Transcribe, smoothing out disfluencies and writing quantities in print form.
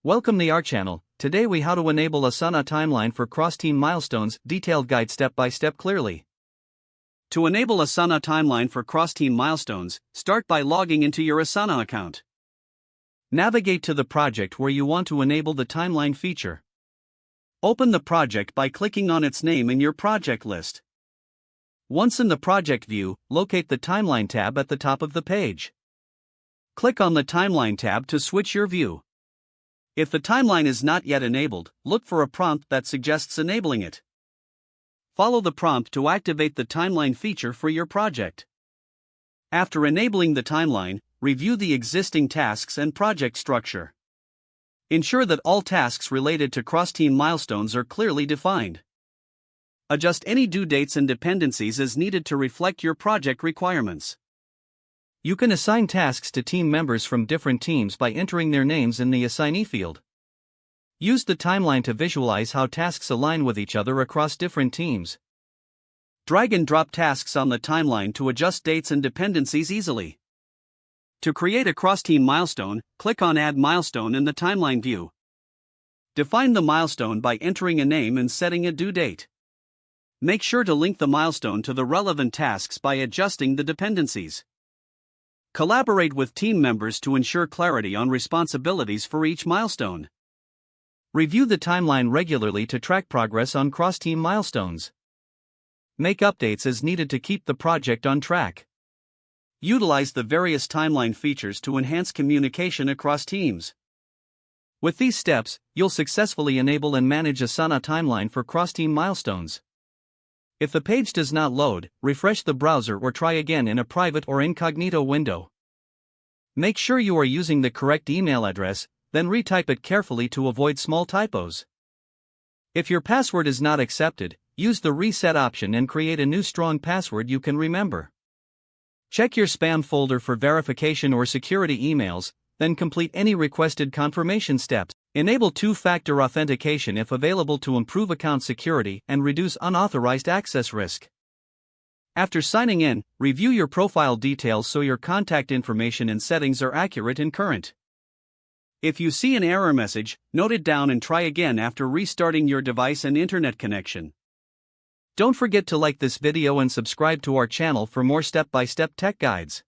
Welcome to our channel. Today we how to enable Asana Timeline for cross-team milestones, detailed guide step by step clearly. To enable Asana Timeline for cross-team milestones, start by logging into your Asana account. Navigate to the project where you want to enable the timeline feature. Open the project by clicking on its name in your project list. Once in the project view, locate the Timeline tab at the top of the page. Click on the Timeline tab to switch your view. If the timeline is not yet enabled, look for a prompt that suggests enabling it. Follow the prompt to activate the timeline feature for your project. After enabling the timeline, review the existing tasks and project structure. Ensure that all tasks related to cross-team milestones are clearly defined. Adjust any due dates and dependencies as needed to reflect your project requirements. You can assign tasks to team members from different teams by entering their names in the assignee field. Use the timeline to visualize how tasks align with each other across different teams. Drag and drop tasks on the timeline to adjust dates and dependencies easily. To create a cross-team milestone, click on Add Milestone in the timeline view. Define the milestone by entering a name and setting a due date. Make sure to link the milestone to the relevant tasks by adjusting the dependencies. Collaborate with team members to ensure clarity on responsibilities for each milestone. Review the timeline regularly to track progress on cross-team milestones. Make updates as needed to keep the project on track. Utilize the various timeline features to enhance communication across teams. With these steps, you'll successfully enable and manage Asana Timeline for cross-team milestones. If the page does not load, refresh the browser or try again in a private or incognito window. Make sure you are using the correct email address, then retype it carefully to avoid small typos. If your password is not accepted, use the reset option and create a new strong password you can remember. Check your spam folder for verification or security emails, then complete any requested confirmation steps. Enable two-factor authentication if available to improve account security and reduce unauthorized access risk. After signing in, review your profile details so your contact information and settings are accurate and current. If you see an error message, note it down and try again after restarting your device and internet connection. Don't forget to like this video and subscribe to our channel for more step-by-step tech guides.